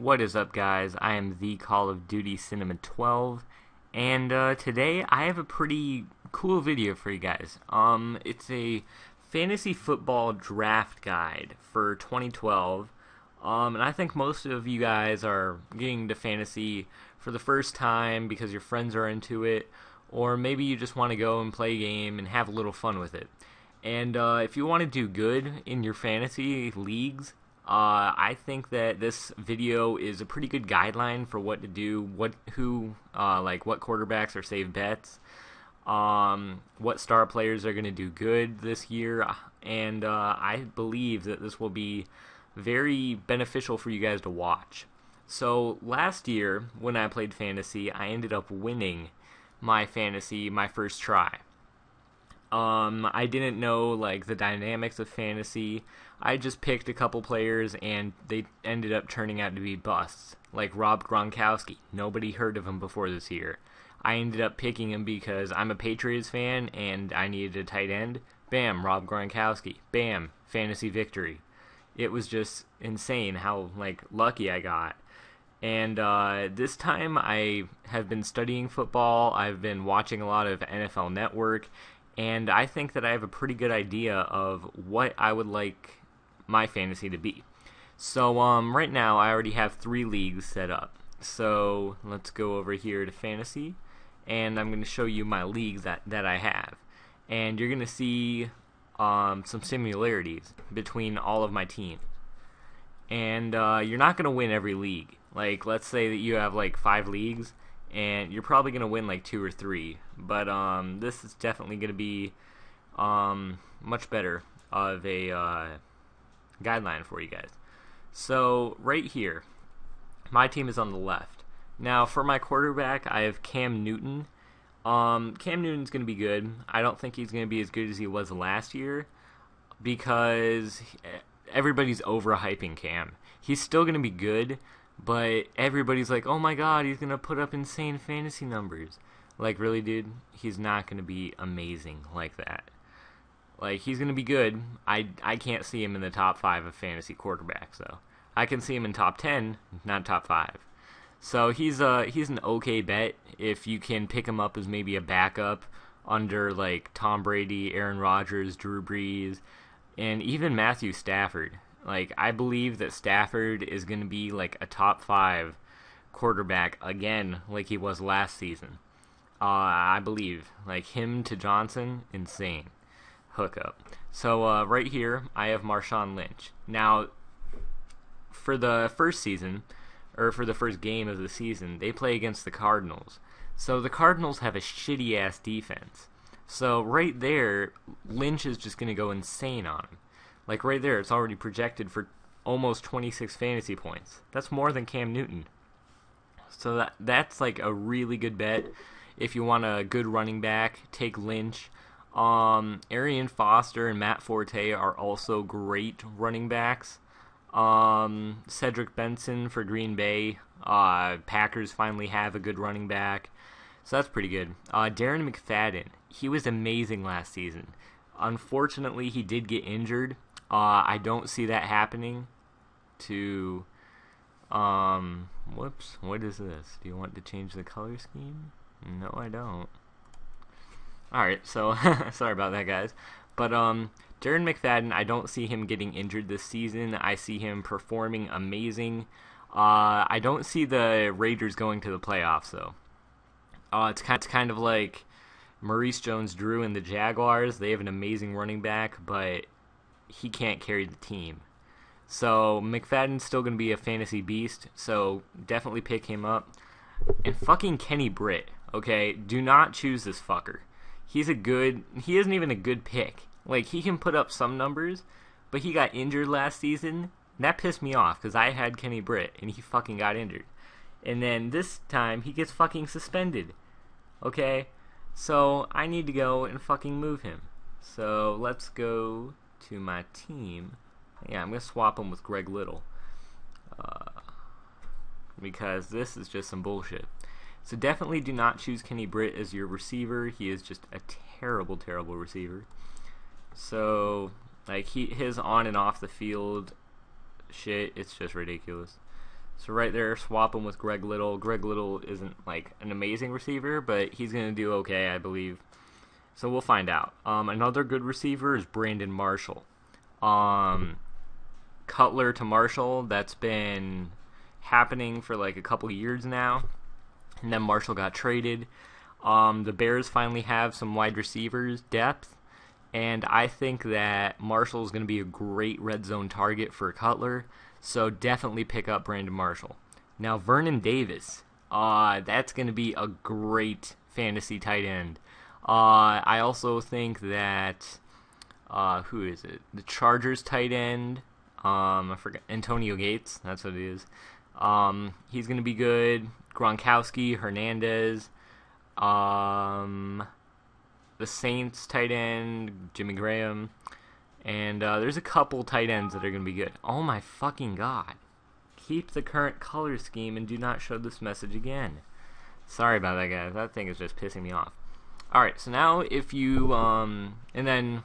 What is up, guys? I am the Call of Duty Cinema 12, and today I have a pretty cool video for you guys. It's a fantasy football draft guide for 2012, and I think most of you guys are getting into fantasy for the first time because your friends are into it, or maybe you just want to go and play a game and have a little fun with it. And if you want to do good in your fantasy leagues, I think that this video is a pretty good guideline for what to do, what quarterbacks are safe bets, what star players are going to do good this year, and I believe that this will be very beneficial for you guys to watch. So last year, when I played fantasy, I ended up winning my fantasy my first try. I didn't know the dynamics of fantasy. I just picked a couple players and they ended up turning out to be busts. Like Rob Gronkowski. Nobody heard of him before this year. I ended up picking him because I'm a Patriots fan and I needed a tight end. Bam, Rob Gronkowski. Bam, fantasy victory. It was just insane how lucky I got. And this time I have been studying football. I've been watching a lot of NFL Network. And I think that I have a pretty good idea of what I would like my fantasy to be. So right now I already have 3 leagues set up. So let's go over here to fantasy, and I'm going to show you my leagues that I have. And you're going to see some similarities between all of my teams. And you're not going to win every league. Let's say that you have 5 leagues, and you're probably going to win 2 or 3. But this is definitely going to be much better of a guideline for you guys. So right here, my team is on the left. Now for my quarterback, I have Cam Newton. Cam Newton's going to be good. I don't think he's going to be as good as he was last year because everybody's overhyping Cam. He's still going to be good, but everybody's like, oh my god, he's going to put up insane fantasy numbers. Really, dude? He's not going to be amazing like that. He's going to be good. I can't see him in the top 5 of fantasy quarterbacks, though. I can see him in top 10, not top 5. So he's an okay bet if you can pick him up as maybe a backup under, Tom Brady, Aaron Rodgers, Drew Brees, and even Matthew Stafford. I believe that Stafford is going to be, a top 5 quarterback again like he was last season. I believe. Him to Johnson, insane hookup. So right here, I have Marshawn Lynch. Now, for the first season, or for the first game of the season, they play against the Cardinals. So the Cardinals have a shitty-ass defense. So right there, Lynch is just going to go insane on him. Right there, it's already projected for almost 26 fantasy points. That's more than Cam Newton. So that's a really good bet. If you want a good running back, take Lynch. Arian Foster and Matt Forte are also great running backs. Cedric Benson for Green Bay. Packers finally have a good running back. So that's pretty good. Darren McFadden. He was amazing last season. Unfortunately, he did get injured. I don't see that happening to... whoops. What is this? Do you want to change the color scheme? No, I don't. Alright, so sorry about that, guys. But Darren McFadden, I don't see him getting injured this season. I see him performing amazing. I don't see the Raiders going to the playoffs, though. It's kind of like Maurice Jones-Drew and the Jaguars. They have an amazing running back, but he can't carry the team. So McFadden's still going to be a fantasy beast, so definitely pick him up. And fucking Kenny Britt, okay? Do not choose this fucker. He isn't even a good pick. He can put up some numbers, but he got injured last season. And that pissed me off, because I had Kenny Britt, and he fucking got injured. And then this time, he gets fucking suspended. Okay? So, I need to go and fucking move him. So, let's go to my team. Yeah, I'm going to swap him with Greg Little. Because this is just some bullshit. So definitely do not choose Kenny Britt as your receiver. He is just a terrible, terrible receiver. So, his on and off the field shit, it's just ridiculous. So right there, swap him with Greg Little. Greg Little isn't like an amazing receiver, but he's going to do okay, I believe. So we'll find out. Another good receiver is Brandon Marshall. Cutler to Marshall, that's been happening for like a couple years now. And then Marshall got traded. The Bears finally have some wide receivers depth. And I think that Marshall is going to be a great red zone target for Cutler. So definitely pick up Brandon Marshall. Now Vernon Davis. That's going to be a great fantasy tight end. I also think that who is it? The Chargers tight end. I forgot, Antonio Gates. That's what it is. He's going to be good. Gronkowski, Hernandez. The Saints tight end, Jimmy Graham. And there's a couple tight ends that are going to be good. Oh my fucking god. Keep the current color scheme and do not show this message again. Sorry about that, guys. That thing is just pissing me off. Alright, so now if you, and then,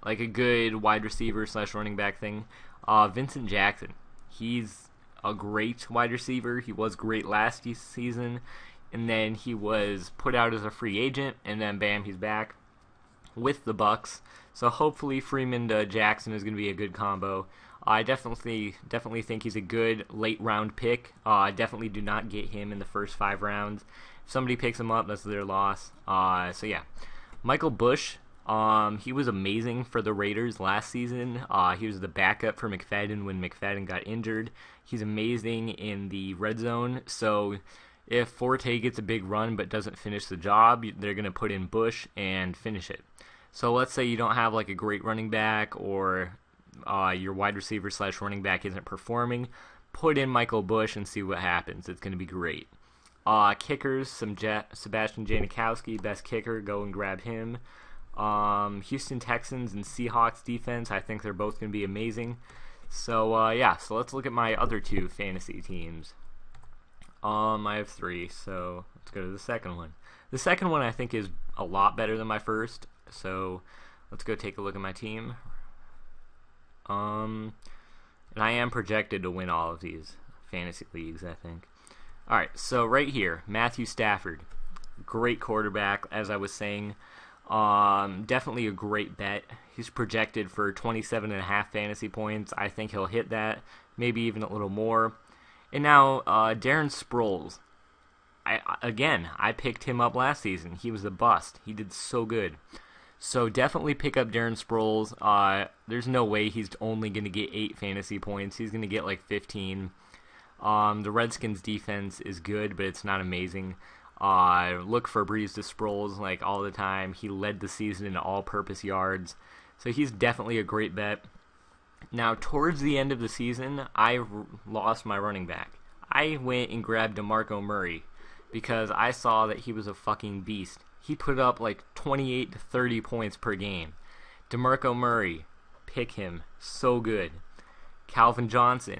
like a good wide receiver / running back thing, Vincent Jackson. He's a great wide receiver. He was great last season. And then he was put out as a free agent, and then bam, he's back with the Bucks. So hopefully Freeman to Jackson is going to be a good combo. I definitely think he's a good late round pick. I definitely do not get him in the first 5 rounds. If somebody picks him up, that's their loss. So yeah, Michael Bush. He was amazing for the Raiders last season. He was the backup for McFadden when McFadden got injured. He's amazing in the red zone. So if Forte gets a big run but doesn't finish the job, they're going to put in Bush and finish it. So let's say you don't have like a great running back, or your wide receiver / running back isn't performing, put in Michael Bush and see what happens. It's going to be great. Kickers, Sebastian Janikowski, best kicker, go and grab him. Houston Texans and Seahawks defense, I think they're both going to be amazing. So yeah, so let's look at my other 2 fantasy teams. I have 3, so let's go to the second one. The second one I think is a lot better than my first, so let's go take a look at my team. And I am projected to win all of these fantasy leagues, I think. Alright, so right here, Matthew Stafford. Great quarterback, as I was saying. Definitely a great bet. He's projected for 27.5 fantasy points. I think he'll hit that, maybe even a little more. And now, Darren Sproles. I picked him up last season. He was a bust. He did so good. So definitely pick up Darren Sproles. There's no way he's only going to get 8 fantasy points. He's going to get like 15. The Redskins defense is good, but it's not amazing. Look for Breeze to Sproles like all the time. He led the season in all-purpose yards. So he's definitely a great bet. Now, towards the end of the season, I lost my running back. I went and grabbed DeMarco Murray because I saw that he was a fucking beast. He put up like 28 to 30 points per game. DeMarco Murray, pick him. So good. Calvin Johnson,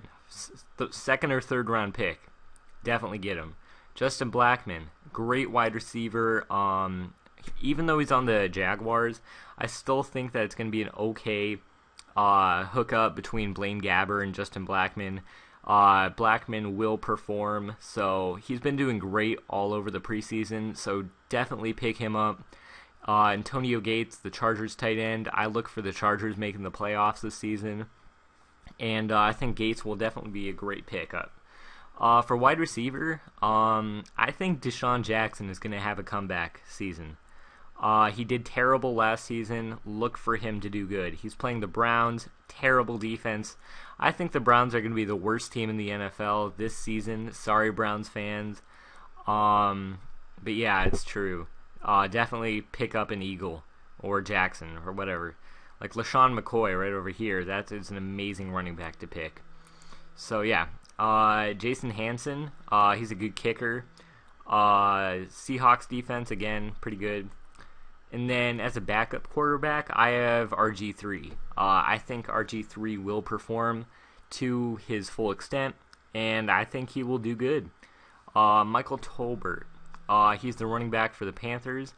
second or third round pick. Definitely get him. Justin Blackmon, great wide receiver. Even though he's on the Jaguars, I still think that it's going to be an okay hookup between Blaine Gabbert and Justin Blackmon. Blackmon will perform, so he's been doing great all over the preseason, so definitely pick him up. Antonio Gates, the Chargers tight end. I look for the Chargers making the playoffs this season, and I think Gates will definitely be a great pickup. For wide receiver, I think Deshaun Jackson is going to have a comeback season. He did terrible last season. Look for him to do good. He's playing the Browns. Terrible defense. I think the Browns are going to be the worst team in the NFL this season. Sorry, Browns fans. But yeah, it's true. Definitely pick up an Eagle or Jackson or whatever. Like LaShawn McCoy right over here. That is an amazing running back to pick. So yeah. Jason Hanson. He's a good kicker. Seahawks defense, again, pretty good. And then as a backup quarterback, I have RG3. I think RG3 will perform to his full extent, and I think he will do good. Michael Tolbert. He's the running back for the Panthers,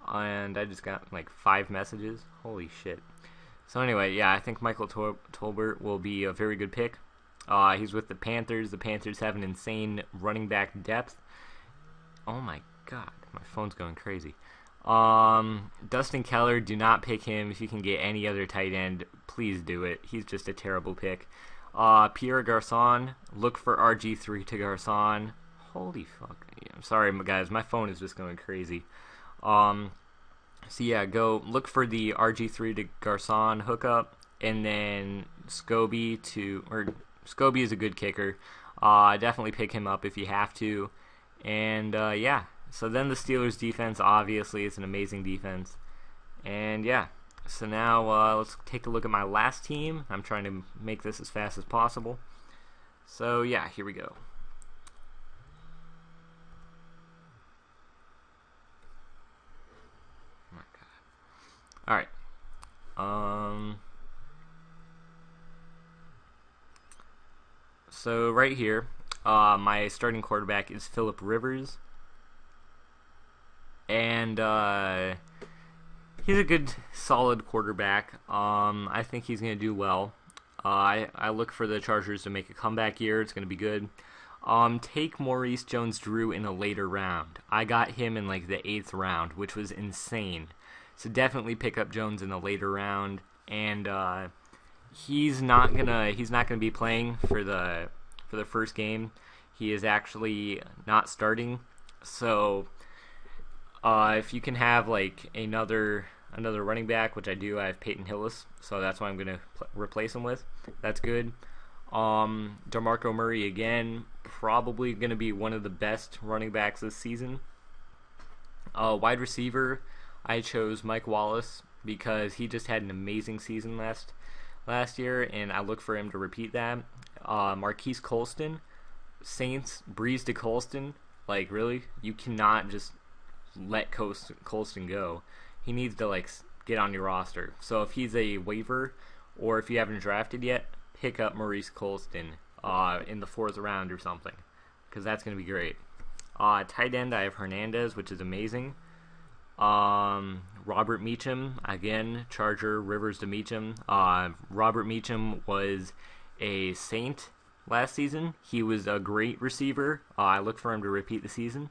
and I just got like 5 messages. Holy shit. So anyway, yeah, I think Michael Tolbert will be a very good pick. He's with the Panthers. The Panthers have an insane running back depth. Oh my god, my phone's going crazy. Dustin Keller, do not pick him. If you can get any other tight end, please do it. He's just a terrible pick. Pierre Garçon, look for RG3 to Garçon. Holy fuck. I'm sorry, guys, my phone is just going crazy. So yeah, go look for the RG3 to Garçon hookup, and then Scobie is a good kicker. Definitely pick him up if you have to. And yeah, so then the Steelers defense, obviously, is an amazing defense. And yeah, so now let's take a look at my last team. I'm trying to make this as fast as possible. So yeah, here we go. Oh my god. Alright. So right here, my starting quarterback is Philip Rivers, and he's a good, solid quarterback. I think he's going to do well. I look for the Chargers to make a comeback year. It's going to be good. Take Maurice Jones-Drew in a later round. I got him in like the 8th round, which was insane. So definitely pick up Jones in a later round, and he's not gonna be playing for the first game. He is actually not starting. So if you can have like another running back, which I do, I have Peyton Hillis, so that's what I'm gonna replace him with. That's good. DeMarco Murray again, probably gonna be one of the best running backs this season. Wide receiver, I chose Mike Wallace because he just had an amazing season last year, and I look for him to repeat that. Marquise Colston, Saints, Breeze to Colston. Like, really? You cannot just let Colston go. He needs to, like, get on your roster. So if he's a waiver, or if you haven't drafted yet, pick up Maurice Colston in the 4th round or something, because that's going to be great. Tight end, I have Hernandez, which is amazing. Robert Meacham, again, Charger, Rivers to Meacham. Robert Meacham was a Saint last season. He was a great receiver. I look for him to repeat the season.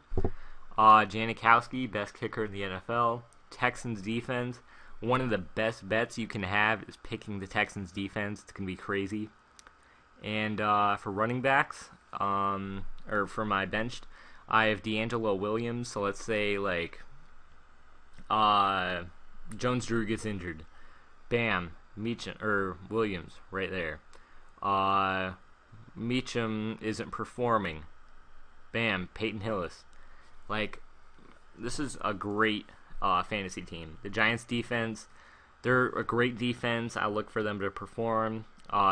Janikowski, best kicker in the NFL. Texans defense, one of the best bets you can have is picking the Texans defense. It's going to be crazy. And for running backs, or for my benched, I have D'Angelo Williams. So let's say like Jones-Drew gets injured. Bam, Meacham or Williams right there. Meacham isn't performing. Bam, Peyton Hillis. Like, this is a great fantasy team. The Giants defense, they're a great defense. I look for them to perform.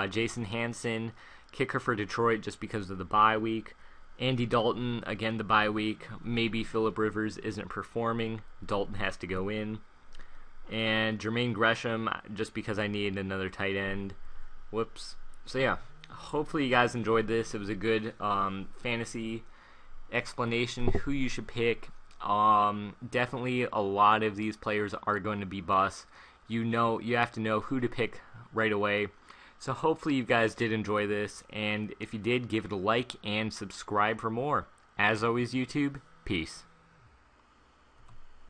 Jason Hanson, kicker for Detroit just because of the bye week. Andy Dalton, again, the bye week. Maybe Phillip Rivers isn't performing. Dalton has to go in. And Jermaine Gresham, just because I need another tight end. Whoops. So, yeah. Hopefully you guys enjoyed this. It was a good fantasy explanation who you should pick. Definitely a lot of these players are going to be busts. You have to know who to pick right away. So hopefully you guys did enjoy this, and if you did, give it a like and subscribe for more. As always, YouTube, peace.